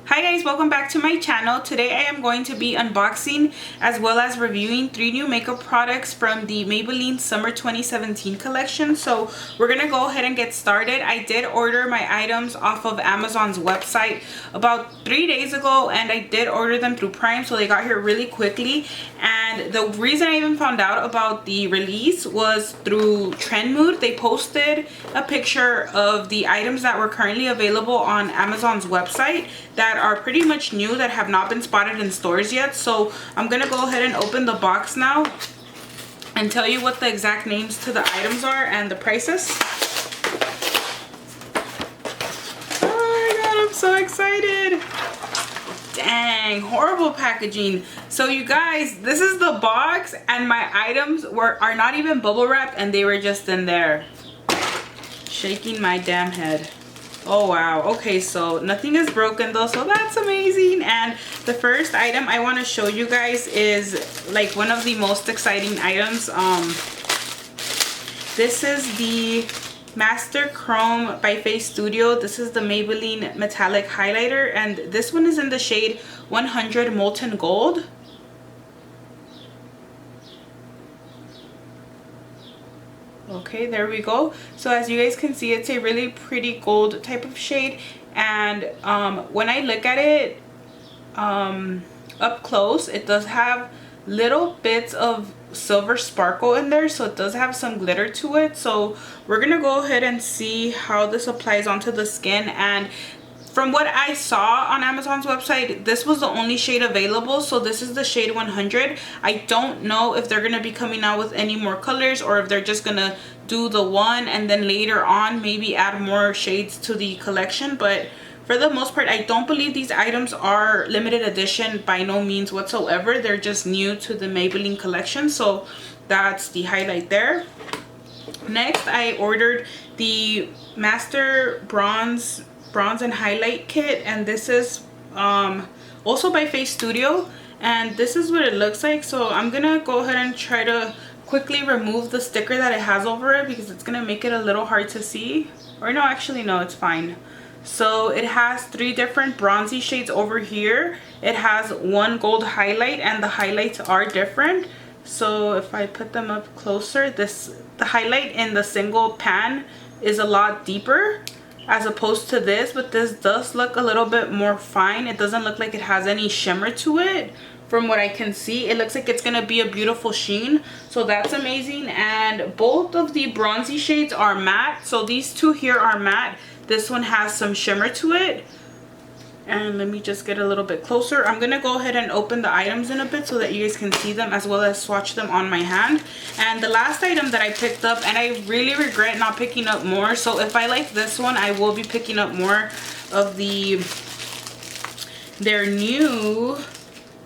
Hi guys, welcome back to my channel. Today I am going to be unboxing as well as reviewing 3 new makeup products from the Maybelline Summer 2017 collection. So we're gonna go ahead and get started. I did order my items off of Amazon's website about 3 days ago, and I did order them through Prime, so they got here really quickly. And the reason I even found out about the release was through Trendmood. They posted a picture of the items that were currently available on Amazon's website that are pretty much new, that have not been spotted in stores yet. So I'm gonna go ahead and open the box now and tell you what the exact names to the items are and the prices. Oh my god, I'm so excited. Dang, horrible packaging. So you guys, this is the box, and my items are not even bubble wrapped, and they were just in there. Shaking my damn head. Oh wow. Okay, so nothing is broken though, so that's amazing. And the first item I want to show you guys is like one of the most exciting items. This is the Master Chrome by Face Studio. This is the Maybelline metallic highlighter, and this one is in the shade 100 Molten Gold. Okay, there we go. So as you guys can see, it's a really pretty gold type of shade, and when I look at it up close, it does have little bits of silver sparkle in there, so it does have some glitter to it. So we're gonna go ahead and see how this applies onto the skin. And from what I saw on Amazon's website, this was the only shade available, so this is the shade 100. I don't know if they're going to be coming out with any more colors, or if they're just going to do the one and then later on maybe add more shades to the collection. But for the most part, I don't believe these items are limited edition by no means whatsoever. They're just new to the Maybelline collection, so that's the highlight there. Next, I ordered the Master Bronze and Highlight Kit, and this is also by Face Studio, and this is what it looks like. So I'm gonna go ahead and try to quickly remove the sticker that it has over it, because it's gonna make it a little hard to see. Or no, actually no, it's fine. So it has 3 different bronzy shades over here. It has 1 gold highlight, and the highlights are different. So if I put them up closer, the highlight in the single pan is a lot deeper as opposed to this, but this does look a little bit more fine. It doesn't look like it has any shimmer to it. From what I can see, it looks like it's gonna be a beautiful sheen, so that's amazing. And both of the bronzy shades are matte, so these 2 here are matte. This one has some shimmer to it. And let me just get a little bit closer. I'm gonna go ahead and open the items in a bit so that you guys can see them, as well as swatch them on my hand. And the last item that I picked up, and I really regret not picking up more, so if I like this one, I will be picking up more of their new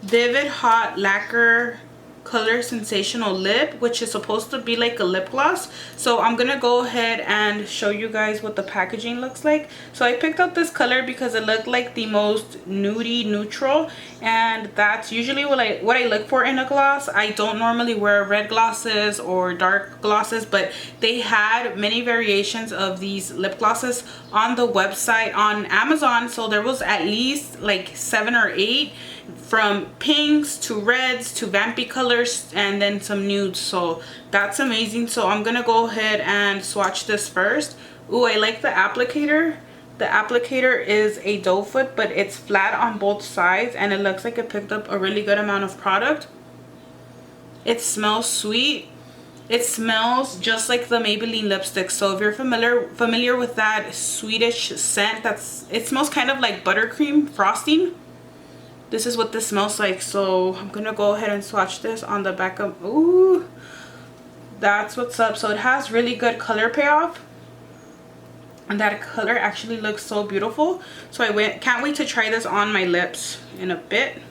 Vivid Hot Lacquer Color Sensational Lip, which is supposed to be like a lip gloss. So I'm gonna go ahead and show you guys what the packaging looks like. So I picked up this color because it looked like the most nudie neutral, and that's usually what I look for in a gloss. I don't normally wear red glosses or dark glosses, but they had many variations of these lip glosses on the website on Amazon. So there was at least like 7 or 8, from pinks to reds to vampy colors, and then some nudes. So that's amazing. So I'm gonna go ahead and swatch this first. Ooh, I like the applicator. The applicator is a doe foot, but it's flat on both sides, and it looks like it picked up a really good amount of product. It smells sweet. It smells just like the Maybelline lipstick. So if you're familiar with that Swedish scent, it smells kind of like buttercream frosting. This is what this smells like. So I'm gonna go ahead and swatch this on the back of, ooh, that's what's up. So it has really good color payoff, and that color actually looks so beautiful. So can't wait to try this on my lips in a bit.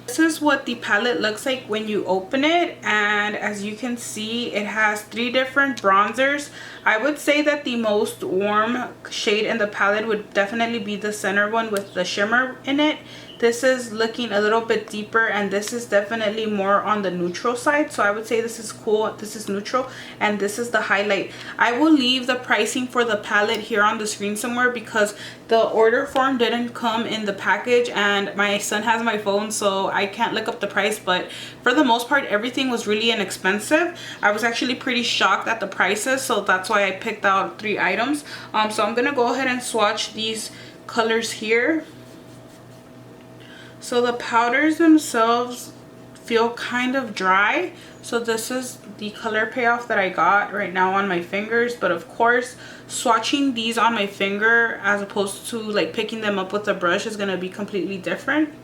This is what the palette looks like when you open it, and as you can see, it has 3 different bronzers. I would say that the most warm shade in the palette would definitely be the center one with the shimmer in it. This is looking a little bit deeper, and this is definitely more on the neutral side. So I would say this is cool. This is neutral, and this is the highlight. I will leave the pricing for the palette here on the screen somewhere because the order form didn't come in the package, and my son has my phone, so I can't look up the price. But for the most part, everything was really inexpensive. I was actually pretty shocked at the prices, so that's why I picked out 3 items. So I'm gonna go ahead and swatch these colors here. So the powders themselves feel kind of dry. So this is the color payoff that I got right now on my fingers. But of course, swatching these on my finger as opposed to like picking them up with a brush is going to be completely different.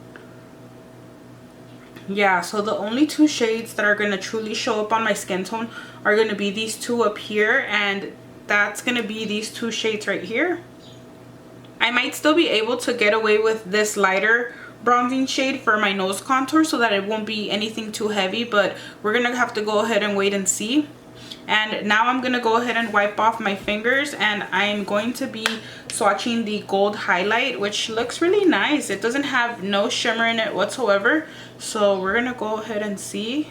Yeah, so the only 2 shades that are going to truly show up on my skin tone are going to be these 2 up here. And that's going to be these 2 shades right here. I might still be able to get away with this lighter bronzing shade for my nose contour so that it won't be anything too heavy, but we're gonna have to go ahead and wait and see. And now I'm gonna go ahead and wipe off my fingers, and I'm going to be swatching the gold highlight, which looks really nice. It doesn't have no shimmer in it whatsoever, so we're gonna go ahead and see.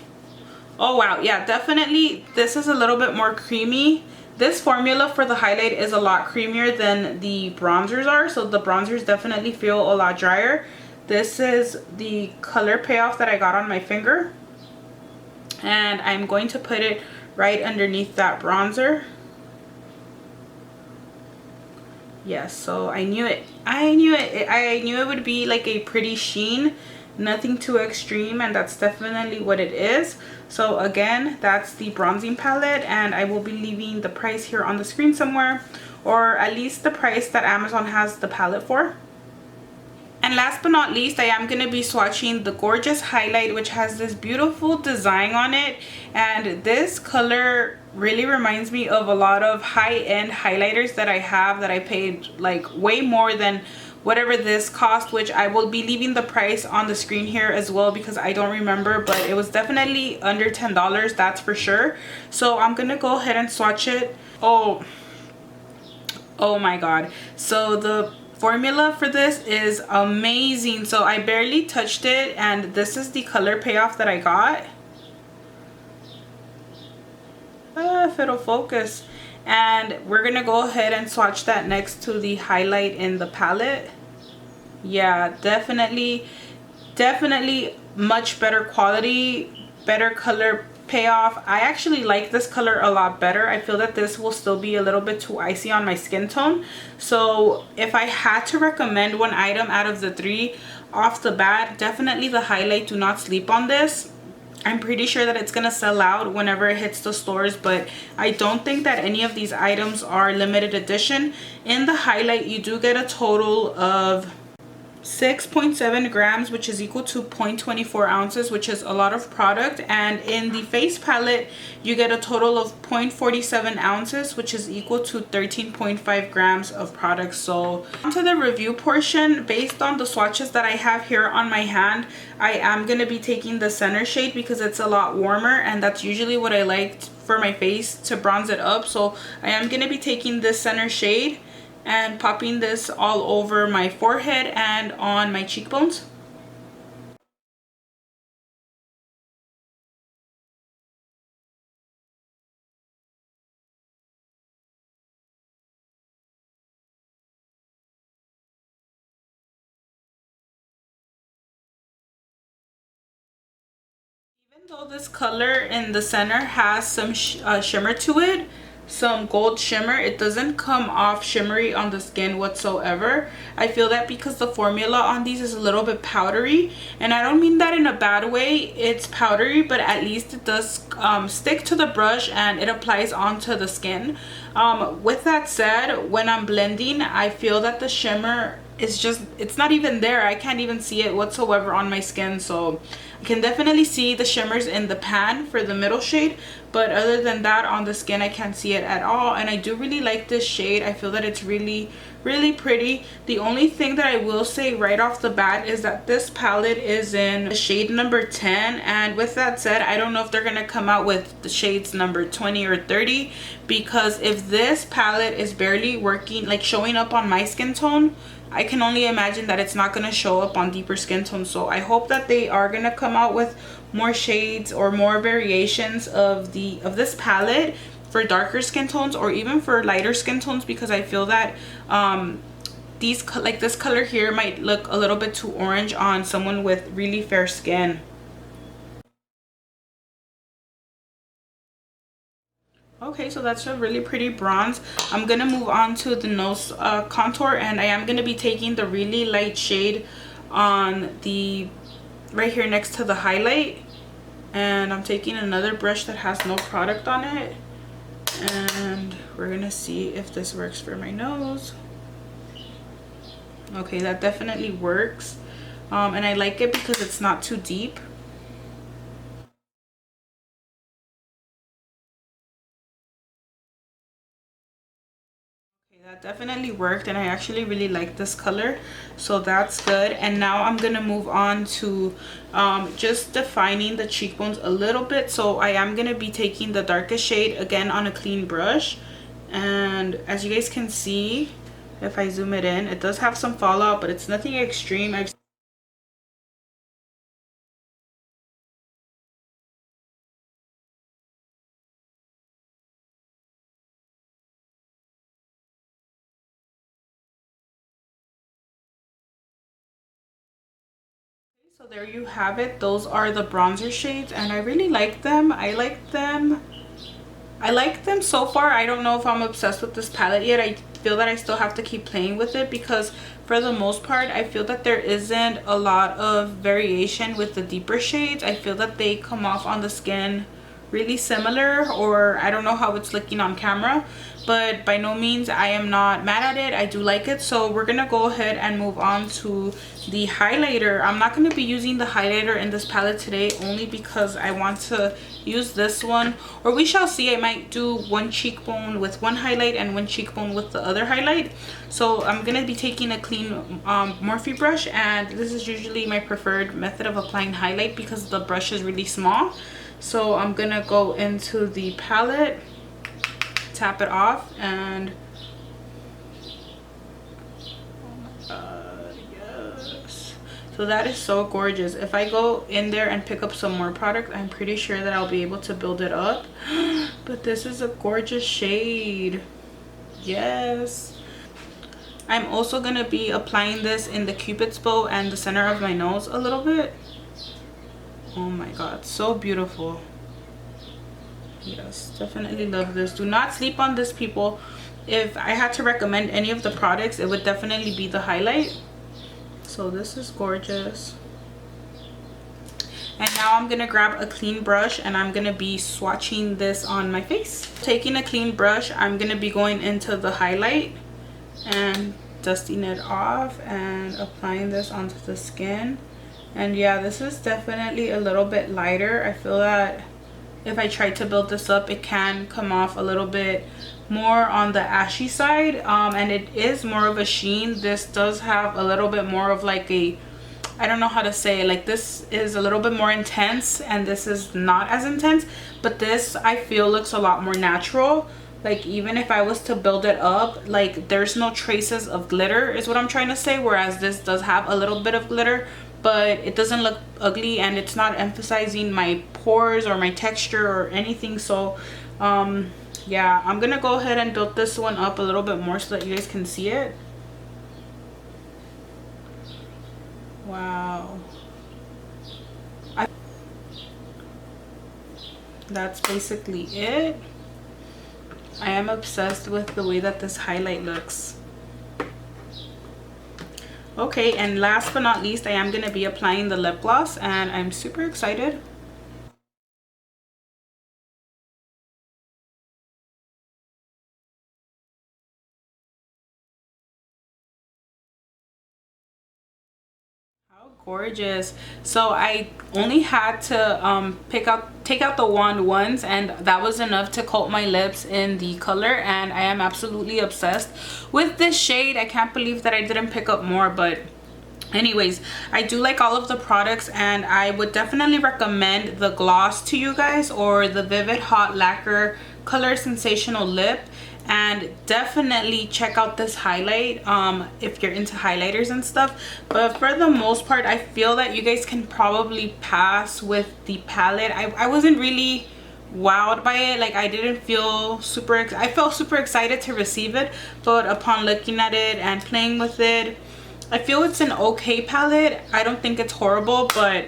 Oh wow, yeah, definitely this is a little bit more creamy. This formula for the highlight is a lot creamier than the bronzers are, so the bronzers definitely feel a lot drier. This is the color payoff that I got on my finger, and I'm going to put it right underneath that bronzer. Yes, so I knew it. I knew it would be like a pretty sheen, nothing too extreme, and that's definitely what it is. So again, that's the bronzing palette, and I will be leaving the price here on the screen somewhere, or at least the price that Amazon has the palette for. And last but not least, I am going to be swatching the gorgeous highlight, which has this beautiful design on it. And this color really reminds me of a lot of high-end highlighters that I have that I paid like way more than whatever this cost, which I will be leaving the price on the screen here as well because I don't remember, but it was definitely under $10, that's for sure. So I'm going to go ahead and swatch it. Oh my god. So the formula for this is amazing. So I barely touched it, and this is the color payoff that I got. If it'll focus. And we're gonna go ahead and swatch that next to the highlight in the palette. Yeah, definitely much better quality, better color payoff. I actually like this color a lot better. I feel that this will still be a little bit too icy on my skin tone. So if I had to recommend one item out of the 3 off the bat, definitely the highlight. Do not sleep on this. I'm pretty sure that it's gonna sell out whenever it hits the stores, but I don't think that any of these items are limited edition. In the highlight, you do get a total of 6.7 grams, which is equal to 0.24 ounces, which is a lot of product. And in the face palette, you get a total of 0.47 ounces, which is equal to 13.5 grams of product. So onto the review portion. Based on the swatches that I have here on my hand, I am going to be taking the center shade because it's a lot warmer, and that's usually what I like for my face to bronze it up. So I am going to be taking this center shade and popping this all over my forehead and on my cheekbones. Even though this color in the center has some shimmer to it, some gold shimmer, it doesn't come off shimmery on the skin whatsoever. I feel that because the formula on these is a little bit powdery, and I don't mean that in a bad way. It's powdery, but at least it does stick to the brush and it applies onto the skin. With that said, when I'm blending, I feel that the shimmer is just, it's not even there. I can't even see it whatsoever on my skin. So I can definitely see the shimmers in the pan for the middle shade, but other than that, on the skin I can't see it at all. And I do really like this shade. I feel that it's really pretty. The only thing that I will say right off the bat is that this palette is in shade number 10, and with that said, I don't know if they're gonna come out with the shades number 20 or 30, because if this palette is barely working, like showing up on my skin tone, I can only imagine that it's not going to show up on deeper skin tones. So I hope that they are going to come out with more shades or more variations of this palette for darker skin tones, or even for lighter skin tones, because I feel that this color here might look a little bit too orange on someone with really fair skin. Okay, so that's a really pretty bronze. I'm gonna move on to the nose contour, and I am gonna be taking the really light shade on the right here next to the highlight, and I'm taking another brush that has no product on it, and we're gonna see if this works for my nose. Okay, that definitely works, and I like it because it's not too deep. That definitely worked, and I actually really like this color, so that's good. And now I'm gonna move on to just defining the cheekbones a little bit. So I am gonna be taking the darkest shade again on a clean brush, and as you guys can see, if I zoom it in, it does have some fallout, but it's nothing extreme. So there you have it. Those are the bronzer shades, and I really like them. I like them so far. I don't know if I'm obsessed with this palette yet. I feel that I still have to keep playing with it, because for the most part I feel that there isn't a lot of variation with the deeper shades. I feel that they come off on the skin really similar, or I don't know how it's looking on camera, but by no means I am not mad at it. I do like it. So we're gonna go ahead and move on to the highlighter. I'm not going to be using the highlighter in this palette today, only because I want to use this one, or we shall see. I might do one cheekbone with one highlight and one cheekbone with the other highlight. So I'm going to be taking a clean Morphe brush, and this is usually my preferred method of applying highlight because the brush is really small. So I'm going to go into the palette, tap it off, and so that is so gorgeous. If I go in there and pick up some more product, I'm pretty sure that I'll be able to build it up. But this is a gorgeous shade. Yes. I'm also going to be applying this in the Cupid's bow and the center of my nose a little bit. Oh my god, so beautiful. Yes, definitely love this. Do not sleep on this, people. If I had to recommend any of the products, it would definitely be the highlight. So this is gorgeous. And now I'm gonna grab a clean brush, and I'm gonna be swatching this on my face. Taking a clean brush, I'm gonna be going into the highlight and dusting it off and applying this onto the skin. And yeah, this is definitely a little bit lighter. I feel that if I try to build this up, it can come off a little bit more on the ashy side, and it is more of a sheen. This does have a little bit more of like a, I don't know how to say it, like this is a little bit more intense and this is not as intense, but this I feel looks a lot more natural. Like even if I was to build it up, like there's no traces of glitter is what I'm trying to say, whereas this does have a little bit of glitter, but it doesn't look ugly, and it's not emphasizing my pores or my texture or anything. So yeah, I'm gonna go ahead and build this one up a little bit more so that you guys can see it. Wow. That's basically it. I am obsessed with the way that this highlight looks. Okay, and last but not least, I am gonna be applying the lip gloss, and I'm super excited. Gorgeous. So I only had to take out the wand once, and that was enough to coat my lips in the color, and I am absolutely obsessed with this shade. I can't believe that I didn't pick up more, but anyways, I do like all of the products, and I would definitely recommend the gloss to you guys, or the Vivid Hot Lacquer Color Sensational Lip. and definitely check out this highlight if you're into highlighters and stuff. But for the most part, I feel that you guys can probably pass with the palette. I wasn't really wowed by it. Like, I didn't feel I felt super excited to receive it, but upon looking at it and playing with it, I feel it's an okay palette. I don't think it's horrible, but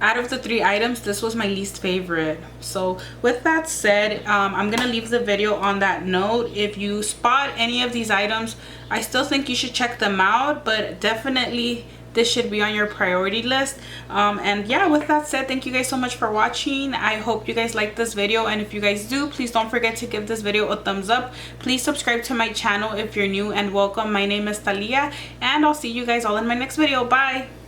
out of the 3 items, this was my least favorite. So with that said, I'm gonna leave the video on that note. If you spot any of these items, I still think you should check them out, but definitely this should be on your priority list. And yeah, with that said, thank you guys so much for watching. I hope you guys liked this video, and if you guys do, please don't forget to give this video a thumbs up. Please subscribe to my channel if you're new, and welcome. My name is Talia, and I'll see you guys all in my next video. Bye.